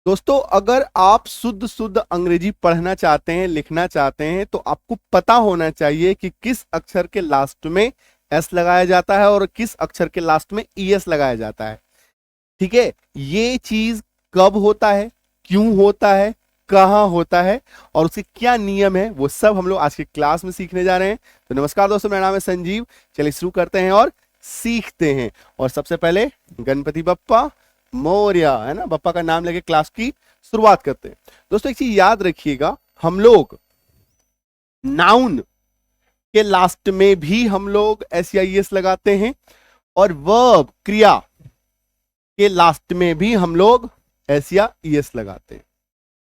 दोस्तों, अगर आप शुद्ध शुद्ध अंग्रेजी पढ़ना चाहते हैं, लिखना चाहते हैं, तो आपको पता होना चाहिए कि किस अक्षर के लास्ट में एस लगाया जाता है और किस अक्षर के लास्ट में ईएस लगाया जाता है। ठीक है, ये चीज कब होता है, क्यों होता है, कहां होता है और उसके क्या नियम है, वो सब हम लोग आज की क्लास में सीखने जा रहे हैं। तो नमस्कार दोस्तों, मेरा नाम है संजीव। चलिए शुरू करते हैं और सीखते हैं। और सबसे पहले गणपति बप्पा मोरया, है ना, बप्पा का नाम लेके क्लास की शुरुआत करते हैं। दोस्तों एक चीज याद रखिएगा, हम लोग नाउन के लास्ट में भी हम लोग एस या ईएस लगाते हैं और वर्ब क्रिया के लास्ट में भी हम लोग एस या ईएस लगाते हैं।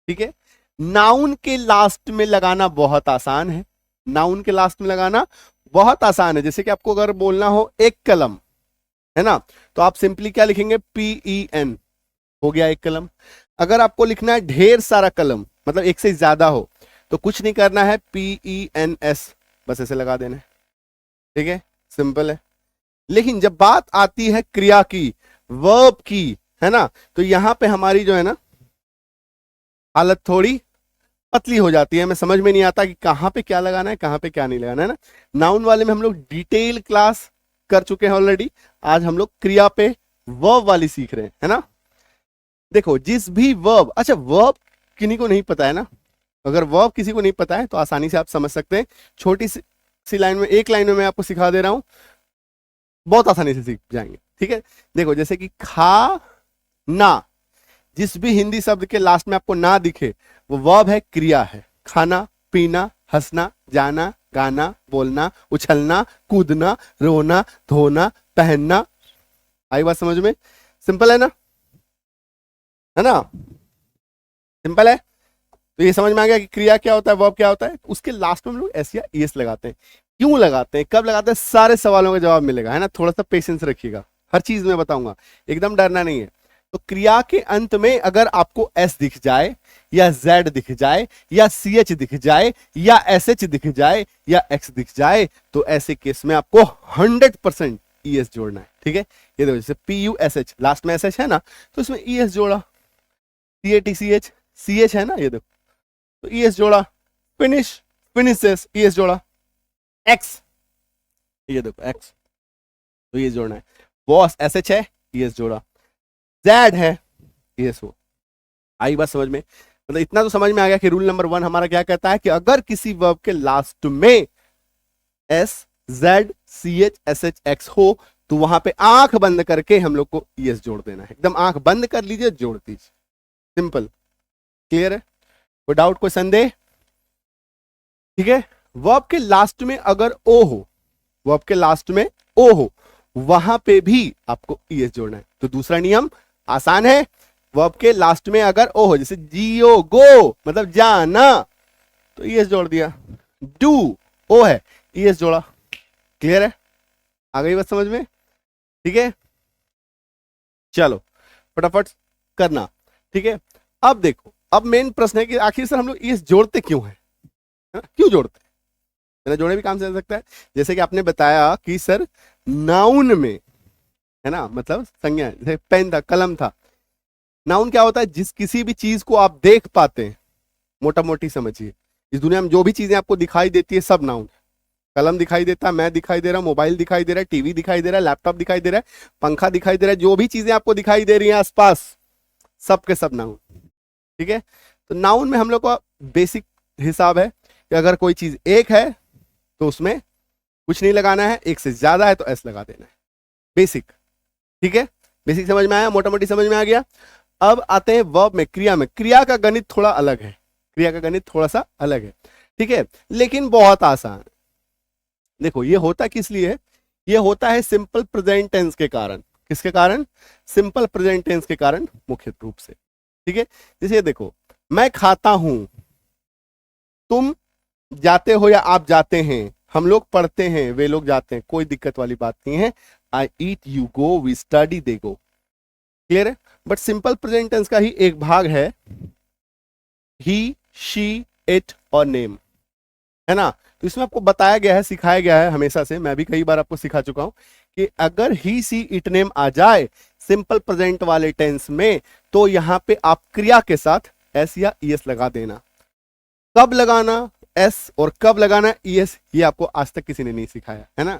ठीक है, नाउन के लास्ट में लगाना बहुत आसान है। नाउन के लास्ट में लगाना बहुत आसान है। जैसे कि आपको अगर बोलना हो एक कलम, है ना, तो आप सिंपली क्या लिखेंगे, PEN, हो गया एक कलम। अगर आपको लिखना है ढेर सारा कलम, मतलब एक से ज्यादा हो, तो कुछ नहीं करना है, PENS, बस ऐसे लगा देना है। ठीक है, सिंपल है। लेकिन जब बात आती है क्रिया की, वर्ब की, है ना, तो यहां पे हमारी जो है ना हालत थोड़ी पतली हो जाती है। हमें समझ में नहीं आता कि कहां पे क्या लगाना है, कहां पे क्या नहीं लगाना है ना। नाउन वाले में हम लोग डिटेल क्लास कर चुके हैं ऑलरेडी। आज हम लोग क्रिया पे वर्ब वाली सीख रहे हैं, है ना। देखो, जिस भी वर्ब, अच्छा वर्ब किन्हीं को नहीं पता है ना, अगर वर्ब किसी को नहीं पता है तो आसानी से आप समझ सकते हैं। छोटी सी लाइन में, एक लाइन में मैं आपको सिखा दे रहा हूं, बहुत आसानी से सीख जाएंगे। ठीक है, देखो जैसे कि खा ना, जिस भी हिंदी शब्द के लास्ट में आपको ना दिखे वो वर्ब है, क्रिया है। खाना, पीना, हंसना, जाना, गाना, बोलना, उछलना, कूदना, रोना, धोना, पहनना। आई बात समझ में? सिंपल है ना, है ना, सिंपल है। तो ये समझ में आ गया कि क्रिया क्या होता है, वर्ब क्या होता है। उसके लास्ट में हम लोग एस या ईएस लगाते हैं। क्यों लगाते हैं, कब लगाते हैं, सारे सवालों का जवाब मिलेगा, है ना। थोड़ा सा पेशेंस रखिएगा, हर चीज में बताऊंगा, एकदम डरना नहीं है। तो क्रिया के अंत में अगर आपको एस दिख जाए या जेड दिख जाए या CH दिख जाए या SH दिख जाए या X दिख जाए, तो ऐसे केस में आपको 100% ES जोड़ना है। ठीक है, ये देखो जैसे PUSH, लास्ट में SH है ना, तो इसमें ES जोड़ा, CATCH, CH है ना, ये देखो, तो ES जोड़ा। फिनिश, फिनिशेस, ES जोड़ा। X, ये देखो X, तो ES जोड़ना है। बॉस SH है, ES जोड़ा। Z है, ES हो। आई बात समझ में? मतलब इतना तो समझ में आ गया कि रूल नंबर 1 हमारा क्या कहता है कि अगर किसी वर्ब के लास्ट में S, Z, CH, SH, X हो तो वहां पे आंख बंद करके हम लोग को ES जोड़ देना है। एकदम आंख बंद कर लीजिए, जोड़ दीजिए, सिंपल। क्लियर है? कोई डाउट, कोई संदेह? ठीक है, वर्ब के लास्ट में अगर O हो, वर्ब के लास्ट में O हो, वहां पे भी आपको ES जोड़ना है। तो दूसरा नियम आसान है, वर्ब के लास्ट में अगर O हो, जैसे जियो, गो मतलब जाना, तो ES जोड़ दिया। डू, O है, ES जोड़ा। क्लियर है? आ गई बात समझ में? ठीक है, चलो फटाफट करना। ठीक है, अब देखो, अब मेन प्रश्न है कि आखिर सर हम लोग ES जोड़ते क्यों है ना? क्यों जोड़ते हैं? मेरा जोड़े भी काम चल सकता है। जैसे कि आपने बताया कि सर नाउन में, है ना, मतलब संज्ञा, जैसे पेन था, कलम था। नाउन क्या होता है, जिस किसी भी चीज को आप देख पाते हैं, मोटा मोटी समझिए, इस दुनिया में जो भी चीजें आपको दिखाई देती है सब नाउन है। कलम दिखाई देता है, मैं दिखाई दे रहा हूं, मोबाइल दिखाई दे रहा है, टीवी दिखाई दे रहा है, लैपटॉप दिखाई दे रहा है, पंखा दिखाई दे रहा है, जो भी चीजें आपको दिखाई दे रही हैं आसपास, सब के सब नाउन। ठीक है, तो नाउन में हम लोग का बेसिक हिसाब है कि अगर कोई चीज एक है तो उसमें कुछ नहीं लगाना है, एक से ज्यादा है तो एस लगा देना है, बेसिक। ठीक है, बेसिक समझ में आया, मोटा मोटी समझ में आ गया। अब आते हैं वर्ब में, क्रिया में। क्रिया का गणित थोड़ा अलग है, क्रिया का गणित थोड़ा सा अलग है। ठीक है, लेकिन बहुत आसान है। देखो ये होता किस लिए है, ये होता है सिंपल प्रेजेंट टेंस के कारण। किसके कारण? सिंपल प्रेजेंट टेंस के कारण मुख्य रूप से। ठीक है, जैसे देखो, मैं खाता हूं, तुम जाते हो या आप जाते हैं, हम लोग पढ़ते हैं, वे लोग जाते हैं, कोई दिक्कत वाली बात नहीं है। I eat, you go, we study, they go. Clear है? बट सिंपल प्रेजेंट टेंस का ही एक भाग है ही, शी, इट और नेम, है ना। तो इसमें आपको बताया गया है, सिखाया गया है हमेशा से, मैं भी कई बार आपको सिखा चुका हूं कि अगर ही, सी, इट, नेम आ जाए, सिंपल प्रेजेंट वाले टेंस में, तो यहां पे आप क्रिया के साथ एस या ईएस लगा देना। कब लगाना एस और कब लगाना ईएस, ये आपको आज तक किसी ने नहीं सिखाया है ना,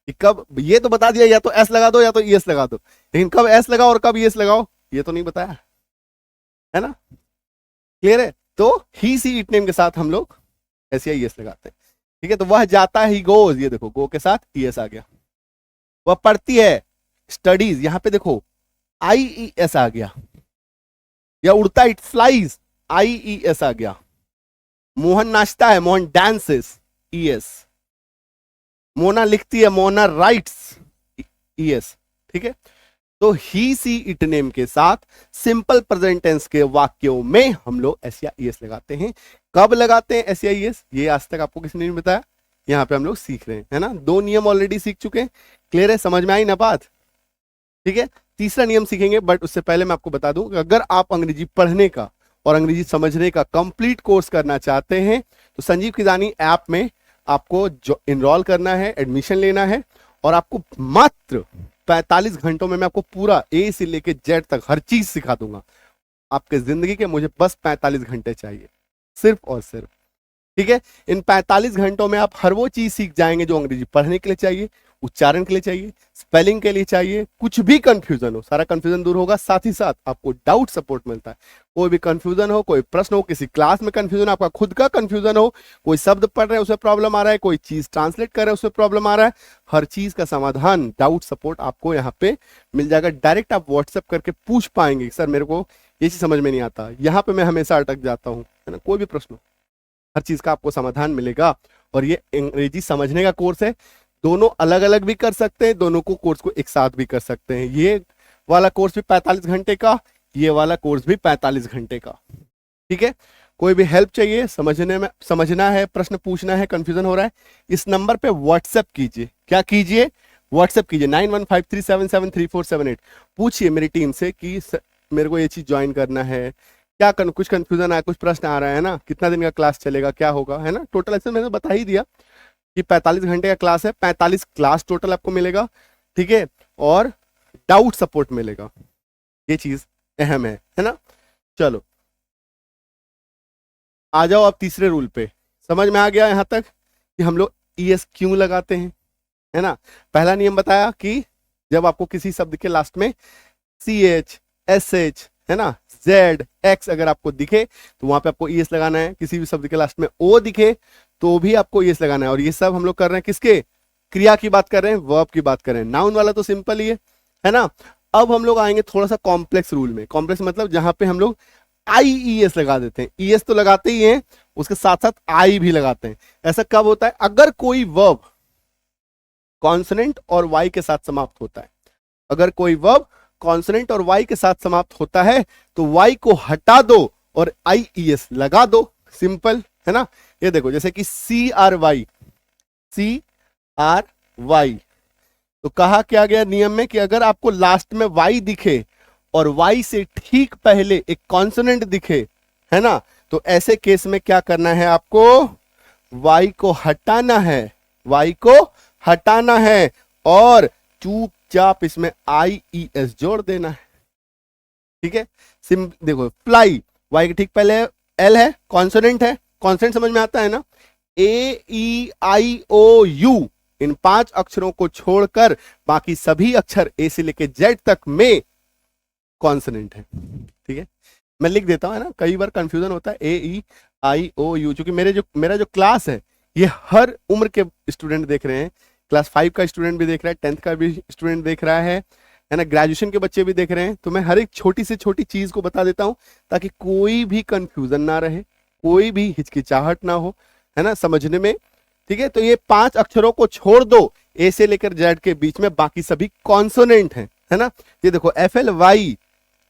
कि कब, ये तो बता दिया या तो एस लगा दो या तो ईएस लगा दो, लेकिन कब एस लगाओ और कब ईएस लगाओ ये तो नहीं बताया है ना। क्लियर है? तो ही सी इट नेम के साथ हम लोग एस या ईएस लगाते हैं। ठीक है, तो वह जाता है, ही गोज, ये देखो गो के साथ ईएस आ गया। वह पढ़ती है, स्टडीज, यहां पे देखो आईईएस आ गया। या उड़ता है, इट फ्लाइज, आईईएस आ गया। मोहन नाचता है, मोहन डांसेस, ईएस। मोना लिखती है, मोना राइट्स, ईएस। ठीक है, तो ही सी इट नेम के साथ सिंपल प्रेजेंट टेंस के वाक्यों में हम लोग एस या ईएस लगाते हैं। कब लगाते हैं एस या ईएस, ये आज तक आपको किसी ने नहीं बताया, यहां पे हम लोग सीख रहे हैं, है ना। दो नियम ऑलरेडी सीख चुके हैं। क्लियर है? समझ में आई ना बात? ठीक है, तीसरा नियम सीखेंगे, बट उससे पहले मैं आपको बता दूं कि अगर आप अंग्रेजी पढ़ने का और अंग्रेजी समझने का कंप्लीट कोर्स करना चाहते हैं तो संजीव किदानी ऐप में आपको जो इनरोल करना है, एडमिशन लेना है, और आपको मात्र 45 घंटों में मैं आपको पूरा ए से लेके जेड तक हर चीज सिखा दूंगा। आपके जिंदगी के मुझे बस 45 घंटे चाहिए, सिर्फ और सिर्फ। ठीक है, इन 45 घंटों में आप हर वो चीज सीख जाएंगे जो अंग्रेजी पढ़ने के लिए चाहिए, उच्चारण के लिए चाहिए, स्पेलिंग के लिए चाहिए। कुछ भी कंफ्यूजन हो, सारा कंफ्यूजन दूर होगा। साथ ही साथ आपको डाउट सपोर्ट मिलता है। कोई भी कंफ्यूजन हो, कोई प्रश्न हो, किसी क्लास में कंफ्यूजन, आपका खुद का कंफ्यूजन हो, कोई शब्द पढ़ रहे हैं उसमें प्रॉब्लम आ रहा है, कोई चीज ट्रांसलेट कर रहे हैं उसमें प्रॉब्लम आ रहा है, हर चीज का समाधान, डाउट सपोर्ट आपको यहाँ पे मिल जाएगा। डायरेक्ट आप व्हाट्सएप करके पूछ पाएंगे, सर मेरे को ये चीज समझ में नहीं आता, यहाँ पे मैं हमेशा अटक जाता हूँ, है ना। कोई भी प्रश्न हो, हर चीज का आपको समाधान मिलेगा। और ये अंग्रेजी समझने का कोर्स है, दोनों अलग अलग भी कर सकते हैं, दोनों को कोर्स को एक साथ भी कर सकते हैं। ये वाला कोर्स भी 45 घंटे का, ये वाला कोर्स भी 45 घंटे का। ठीक है, कोई भी हेल्प चाहिए, समझना है, प्रश्न पूछना है, कंफ्यूजन हो रहा है, इस नंबर पे व्हाट्सएप कीजिए। क्या कीजिए? व्हाट्सएप कीजिए 9153773478। पूछिए मेरी टीम से कि मेरे को ये चीज ज्वाइन करना है, क्या कुछ कंफ्यूजन आया, कुछ प्रश्न आ रहा है ना, कितना दिन का क्लास चलेगा, क्या होगा, है ना। टोटल ऐसे मैंने बता ही दिया कि 45 घंटे का क्लास है, 45 क्लास टोटल आपको मिलेगा। ठीक है, और डाउट सपोर्ट मिलेगा, ये चीज अहम है ना। चलो आ जाओ अब तीसरे रूल पे। समझ में आ गया यहां तक कि हम लोग ईएस क्यों लगाते हैं, है ना। पहला नियम बताया कि जब आपको किसी शब्द के लास्ट में CH, SH, है ना, Z, X अगर आपको दिखे तो वहां पे आपको ईएस लगाना है। किसी भी शब्द के लास्ट में O दिखे तो भी आपको ईएस लगाना है। और ये सब हम लोग कर रहे हैं किसके? क्रिया की बात कर रहे हैं, वर्ब की बात कर रहे हैं। नाउन वाला तो सिंपल ही है ना। अब हम लोग आएंगे थोड़ा सा कॉम्प्लेक्स रूल में। कॉम्प्लेक्स मतलब जहां पे हम लोग IES लगा देते हैं। ईएस तो लगाते ही हैं, उसके साथ साथ आई भी लगाते हैं। ऐसा कब होता है? अगर कोई वर्ब कॉन्सोनेंट और वाई के साथ समाप्त होता है। अगर कोई वर्ब कॉन्सोनेंट और वाई के साथ समाप्त होता है तो वाई को हटा दो और IES लगा दो। सिंपल है ना। ये देखो जैसे कि CRY, तो कहा क्या गया नियम में कि अगर आपको लास्ट में वाई दिखे और वाई से ठीक पहले एक कॉन्सोनेंट दिखे, है ना, तो ऐसे केस में क्या करना है? आपको वाई को हटाना है, वाई को हटाना है और चुपचाप इसमें IES जोड़ देना है। ठीक है, देखो फ्लाई, वाई के ठीक पहले एल है, कॉन्सोनेंट है, कॉन्सोनेंट समझ में आता है ना। AEIOU इन 5 अक्षरों को छोड़कर बाकी सभी अक्षर ए से लेके जेड तक में कॉन्सोनेंट है। ठीक है, मैं लिख देता हूं, है ना, कई बार कंफ्यूजन होता है। AEIOU, क्योंकि मेरा जो क्लास है ये हर उम्र के स्टूडेंट देख रहे हैं। क्लास 5 का स्टूडेंट भी देख रहा है, 10th का भी स्टूडेंट देख रहा है ना, ग्रेजुएशन के बच्चे भी देख रहे हैं। तो मैं हर एक छोटी से छोटी चीज को बता देता हूं ताकि कोई भी कंफ्यूजन ना रहे, कोई भी हिचकिचाहट ना हो, है ना, समझने में। ठीक है, तो ये 5 अक्षरों को छोड़ दो, ए से लेकर जेड के बीच में बाकी सभी कॉन्सोनेंट हैं, है ना। ये देखो FLY,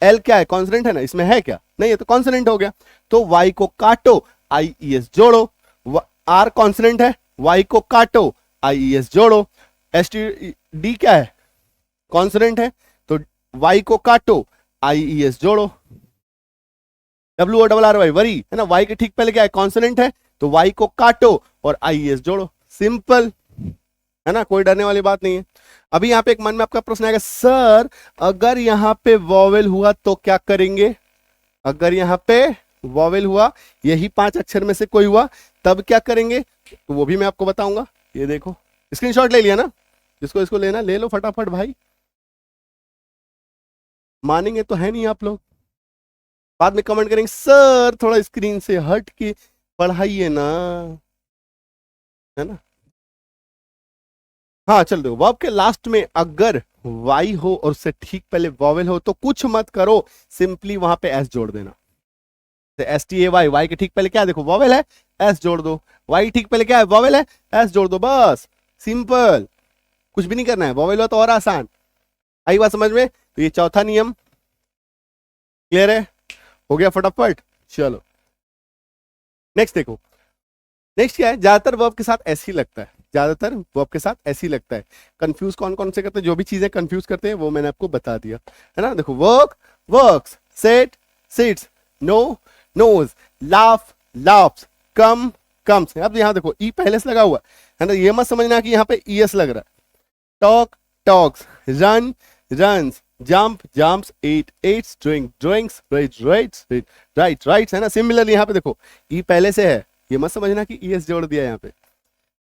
एल क्या है? कॉन्सोनेंट है ना, इसमें है क्या? नहीं है, तो कॉन्सोनेंट हो गया। तो वाई को काटो, IES जोड़ो। आर कॉन्सोनेंट है, वाई को काटो, IES जोड़ो। STD क्या है? कॉन्सोनेंट है, तो वाई को काटो, IES जोड़ो। WORRY, वरी, है ना, वाई के ठीक पहले क्या है? कॉन्सोनेंट है, तो वाई को काटो और IES जोड़ो। सिंपल है ना, कोई डरने वाली बात नहीं है। अभी यहाँ पे एक मन में आपका प्रश्न आएगा, सर अगर यहाँ पे वॉवेल हुआ तो क्या करेंगे? अगर यहाँ पे वॉवेल हुआ, यही 5 अक्षर में से कोई हुआ, तब क्या करेंगे? तो वो भी मैं आपको बताऊंगा। ये देखो, स्क्रीनशॉट ले लिया ना? जिसको इसको लेना ले लो फटाफट भाई, मानेंगे तो है नहीं आप लोग। बाद में कमेंट करेंगे सर थोड़ा स्क्रीन से हट के पढ़ाइए ना, है ना? हाँ चल दो। वर्ब के लास्ट में अगर वाई हो और उससे ठीक पहले वॉवेल हो तो कुछ मत करो, सिंपली वहां पे एस जोड़ देना। S T A Y, Y के ठीक पहले क्या है? देखो वॉवेल है, एस जोड़ दो। वाई ठीक पहले क्या है? वॉवेल है, एस जोड़ दो, बस सिंपल, कुछ भी नहीं करना है। वॉवेल हो तो और आसान। आई बात समझ में? तो ये चौथा नियम क्लियर है, हो गया फटाफट। चलो नेक्स्ट देखो। नेक्स्ट क्या है? ज्यादातर वर्ब के साथ ऐसे ही लगता है, ज्यादातर वर्ब के साथ ऐसे ही लगता है। कंफ्यूज कौन कौन से करते हैं? जो भी चीजें कंफ्यूज करते हैं वो मैंने आपको बता दिया, है ना? देखो work, works, sit, sits, know, knows, laugh, laughs, come, comes. अब यहाँ देखो ई पहले से लगा हुआ है ना, ये मत समझना कि यहाँ पे ईएस लग रहा है। Talk, talks, run, runs, jump, jumps, eat, eats, drink, drinks, write, writes, write, writes, है ना? सिमिलरली यहाँ पे देखो ई पहले से है, ये मत समझना कि ईएस जोड़ दिया यहाँ पे,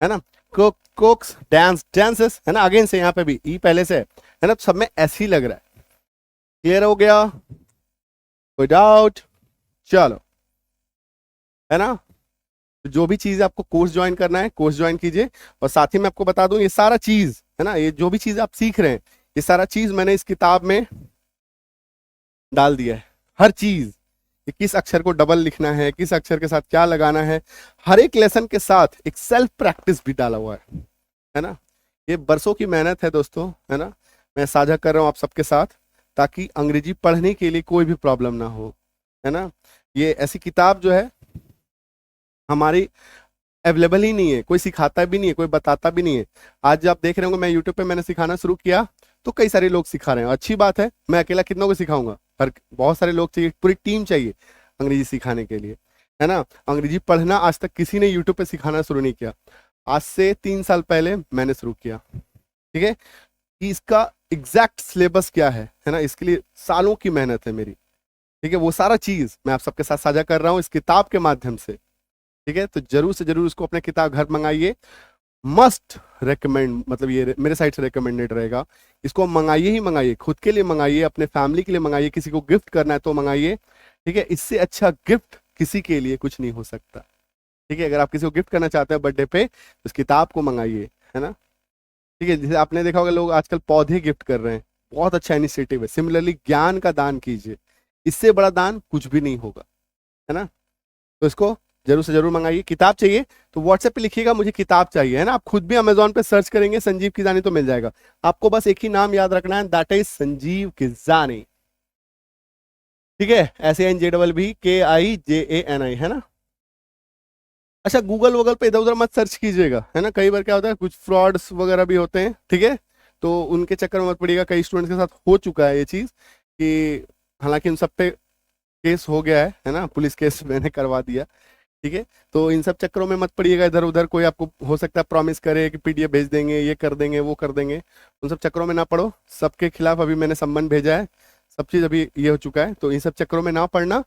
है ना? कुक, कुक्स, डांस, डांसेस, है ना? अगेन से यहाँ पे भी ई पहले से है ना? तो सब में ऐसे ही लग रहा है। क्लियर हो गया? कोई डाउट? चलो, है ना? तो जो भी चीज आपको कोर्स ज्वाइन करना है, कोर्स ज्वाइन कीजिए। और साथ ही मैं आपको बता दूं, ये सारा चीज है ना, ये जो भी चीज आप सीख रहे हैं, ये सारा चीज मैंने इस किताब में डाल दिया है। हर चीज, कि किस अक्षर को डबल लिखना है, किस अक्षर के साथ क्या लगाना है, हर एक लेसन के साथ एक सेल्फ प्रैक्टिस भी डाला हुआ है ना? ये बरसों की मेहनत है दोस्तों, है ना? मैं साझा कर रहा हूँ आप सबके साथ, ताकि अंग्रेजी पढ़ने के लिए कोई भी प्रॉब्लम ना हो, है ना? ये ऐसी किताब जो है हमारी अवेलेबल ही नहीं है, कोई सिखाता भी नहीं है, कोई बताता भी नहीं है। आज आप देख रहे होंगे मैं यूट्यूब पे मैंने सिखाना शुरू किया तो कई सारे लोग सिखा रहे हैं, अच्छी बात है। मैं अकेला कितनों को सिखाऊंगा? हर बहुत सारे लोग चाहिए, पूरी टीम चाहिए अंग्रेजी सिखाने के लिए, है ना? अंग्रेजी पढ़ना आज तक किसी ने यूट्यूब पे सिखाना शुरू नहीं किया। आज से 3 साल पहले मैंने शुरू किया, ठीक है? कि इसका एग्जैक्ट सिलेबस क्या है ना? इसके लिए सालों की मेहनत है मेरी, ठीक है? वो सारा चीज मैं आप सबके साथ साझा कर रहा हूँ इस किताब के माध्यम से, ठीक है? तो जरूर से जरूर उसको अपने किताब घर मंगाइए। मस्ट रेकमेंड, मतलब ये मेरे साइड से रेकमेंडेड रहेगा। इसको मंगाइए ही मंगाइए, खुद के लिए मंगाइए, अपने फैमिली के लिए मंगाइए, किसी को गिफ्ट करना है तो मंगाइए, ठीक है? इससे अच्छा गिफ्ट किसी के लिए कुछ नहीं हो सकता, ठीक है? अगर आप किसी को गिफ्ट करना चाहते हैं बर्थडे पे तो इस किताब को मंगाइए, है ना? ठीक है? जैसे आपने देखा होगा लोग आजकल पौधे गिफ्ट कर रहे हैं, बहुत अच्छा इनिशिएटिव है। सिमिलरली ज्ञान का दान कीजिए, इससे बड़ा दान कुछ भी नहीं होगा, है ना? तो इसको जरूर से जरूर मंगाइए। किताब चाहिए तो व्हाट्सएप पे लिखिएगा मुझे किताब चाहिए, है ना? आप खुद भी अमेजोन पे सर्च करेंगे संजीव किजानी तो मिल जाएगा। आपको बस एक ही नाम याद रखना है, दैट इज संजीव किजानी, ठीक है? SANJBBKIJANI, है ना? अच्छा, गूगल वगल पे इधर उधर मत सर्च कीजिएगा, है ना? कई बार क्या होता है कुछ फ्रॉड्स वगैरह भी होते हैं, ठीक है? तो उनके चक्कर में मत पड़िएगा। कई स्टूडेंट्स के साथ हो चुका है ये चीज कि, हालांकि उन सब पे केस हो गया है ना? पुलिस केस मैंने करवा दिया, ठीक है? तो इन सब चक्करों में मत पड़िएगा। इधर उधर कोई आपको हो सकता है प्रॉमिस करे कि पीडीएफ भेज देंगे, ये कर देंगे, वो कर देंगे, उन सब चक्करों में ना पड़ो। सबके खिलाफ अभी मैंने सम्मन भेजा है, सब चीज अभी ये हो चुका है, तो इन सब चक्करों में ना पड़ना।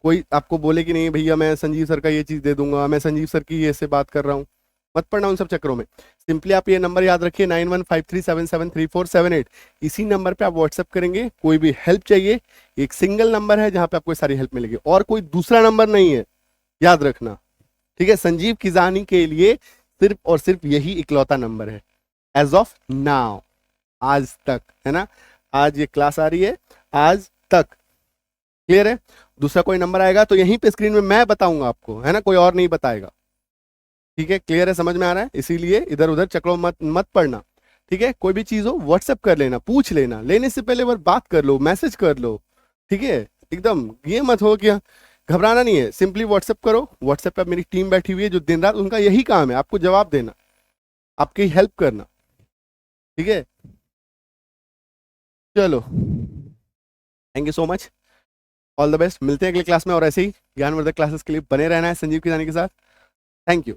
कोई आपको बोले कि नहीं भैया मैं संजीव सर का ये चीज दे दूंगा, मैं संजीव सर की ये से बात कर रहा हूँ, मत पड़ना उन सब चक्करों में। सिंपली आप ये नंबर याद रखिए 9153773478, इसी नंबर पे आप व्हाट्सएप करेंगे। कोई भी हेल्प चाहिए, एक सिंगल नंबर है जहां पे आपको सारी हेल्प मिलेगी, और कोई दूसरा नंबर नहीं है, याद रखना, ठीक है? संजीव किजानी के लिए सिर्फ और सिर्फ यही इकलौता नंबर है एज ऑफ नाउ, आज तक, है ना? आज ये क्लास आ रही है, आज तक। क्लियर है? दूसरा कोई नंबर आएगा तो यहीं पे स्क्रीन में मैं बताऊंगा आपको, है ना? कोई और नहीं बताएगा, ठीक है? क्लियर है? समझ में आ रहा है? इसीलिए इधर उधर चक्रों मत पड़ना, ठीक है? कोई भी चीज हो व्हाट्सएप कर लेना, पूछ लेना, लेने से पहले बार बात कर लो, मैसेज कर लो, ठीक है? एकदम ये मत हो कि घबराना नहीं है, सिंपली व्हाट्सएप करो। व्हाट्सएप पे मेरी टीम बैठी हुई है जो दिन रात उनका यही काम है, आपको जवाब देना, आपकी हेल्प करना, ठीक है? चलो, thank you so much, all the best. मिलते हैं अगली क्लास में, और ऐसे ही ज्ञानवर्धक क्लासेस के लिए बने रहना है संजीव किजानी के साथ। Thank you.